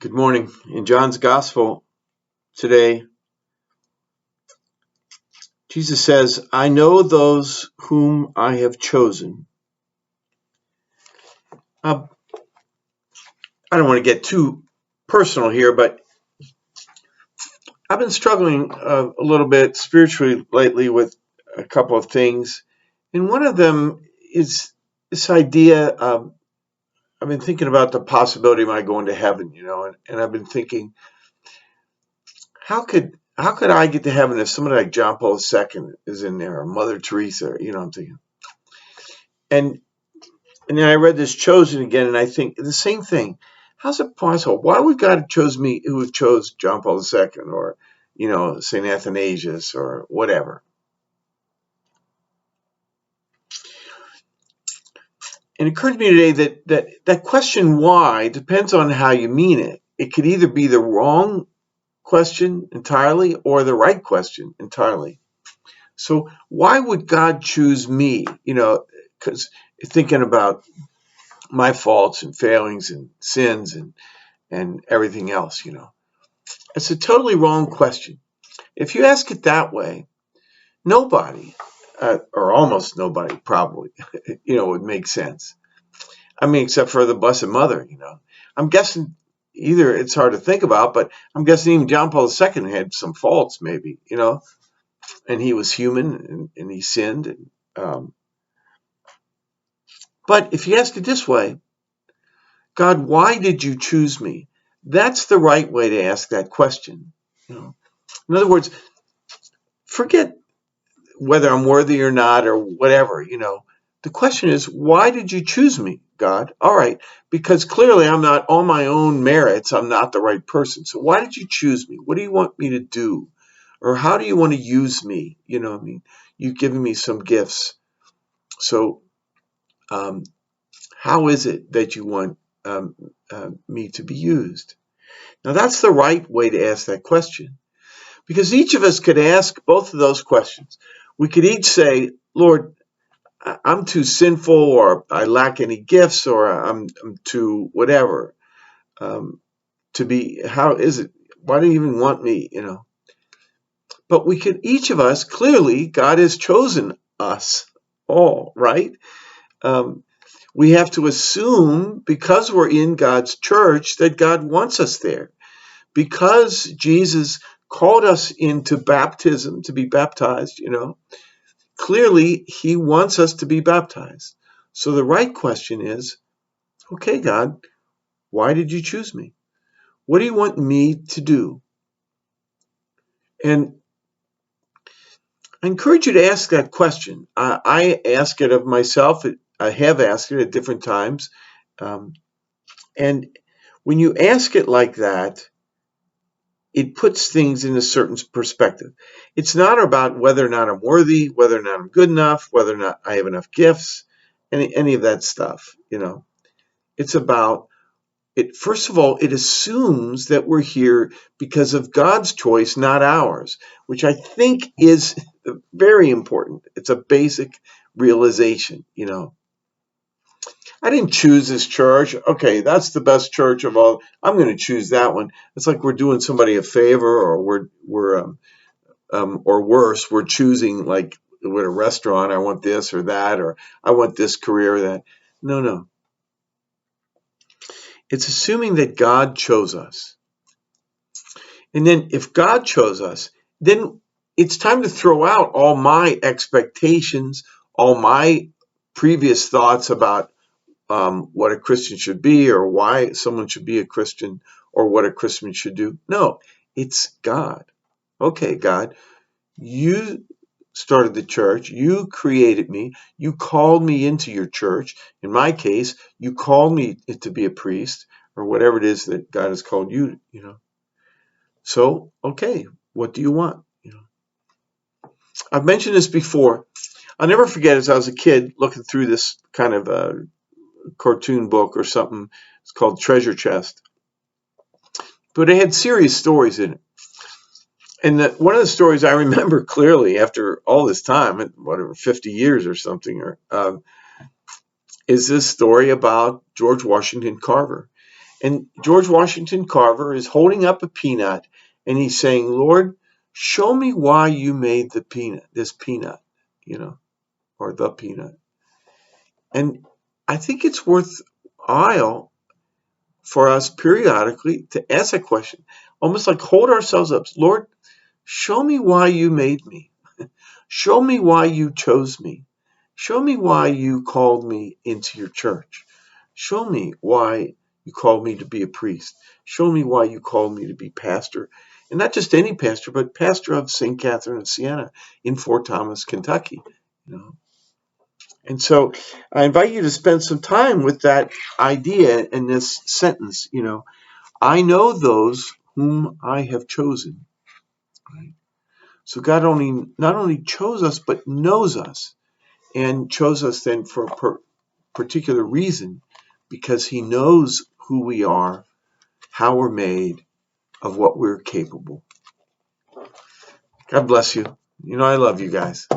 Good morning. In John's Gospel today, Jesus says, I know those whom I have chosen. I don't want to get too personal here, but I've been struggling a little bit spiritually lately with a couple of things. And one of them is this idea of, I've been thinking about the possibility of my going to heaven, and I've been thinking, how could I get to heaven if somebody like John Paul II is in there, or Mother Teresa, I'm thinking. And then I read this Chosen again, and I think the same thing. How's it possible? Why would God have chose me who chose John Paul II or, St. Athanasius or whatever? And it occurred to me today that question why depends on how you mean it. It could either be the wrong question entirely or the right question entirely. So why would God choose me? Because thinking about my faults and failings and sins and everything else, It's a totally wrong question. If you ask it that way, nobody, or almost nobody probably, would make sense. I mean, except for the Blessed Mother, I'm guessing either it's hard to think about, but I'm guessing even John Paul II had some faults maybe, and he was human and he sinned. But if you ask it this way, God, why did you choose me? That's the right way to ask that question. In other words, forget whether I'm worthy or not or whatever, The question is, why did you choose me, God? All right, because clearly I'm not on my own merits. I'm not the right person. So why did you choose me? What do you want me to do? Or how do you want to use me? You've given me some gifts. So how is it that you want me to be used? Now, that's the right way to ask that question, because each of us could ask both of those questions. We could each say, Lord, I'm too sinful, or I lack any gifts, or I'm too whatever to be. How is it? Why do you even want me? But we could, each of us, clearly, God has chosen us all, right? We have to assume, because we're in God's church, that God wants us there. Because Jesus called us into baptism, to be baptized, clearly he wants us to be baptized. So the right question is, okay, God, why did you choose me? What do you want me to do? And I encourage you to ask that question. I ask it of myself. I have asked it at different times. And when you ask it like that, it puts things in a certain perspective. It's not about whether or not I'm worthy, whether or not I'm good enough, whether or not I have enough gifts, any of that stuff, It's about it. First of all, it assumes that we're here because of God's choice, not ours, which I think is very important. It's a basic realization, I didn't choose this church. Okay, that's the best church of all. I'm going to choose that one. It's like we're doing somebody a favor, or we're or worse, we're choosing, like with a restaurant. I want this or that, or I want this career or that. No. It's assuming that God chose us. And then if God chose us, then it's time to throw out all my expectations, all my previous thoughts about what a Christian should be, or why someone should be a Christian, or what a Christian should do. No, it's God. Okay, God, you started the church. You created me. You called me into your church. In my case, you called me to be a priest, or whatever it is that God has called you, So, okay, what do you want? I've mentioned this before. I'll never forget, as I was a kid looking through this kind of cartoon book or something. It's called Treasure Chest. But it had serious stories in it. And one of the stories I remember clearly after all this time, whatever, 50 years or something, is this story about George Washington Carver. And George Washington Carver is holding up a peanut, and he's saying, Lord, show me why you made this peanut, or the peanut. And I think it's worthwhile for us periodically to ask that question, almost like hold ourselves up. Lord, show me why you made me. Show me why you chose me. Show me why you called me into your church. Show me why you called me to be a priest. Show me why you called me to be pastor. And not just any pastor, but pastor of St. Catherine of Siena in Fort Thomas, Kentucky. And so I invite you to spend some time with that idea in this sentence. I know those whom I have chosen. Right? So God not only chose us, but knows us, and chose us then for a particular reason, because he knows who we are, how we're made, of what we're capable. God bless you. I love you guys.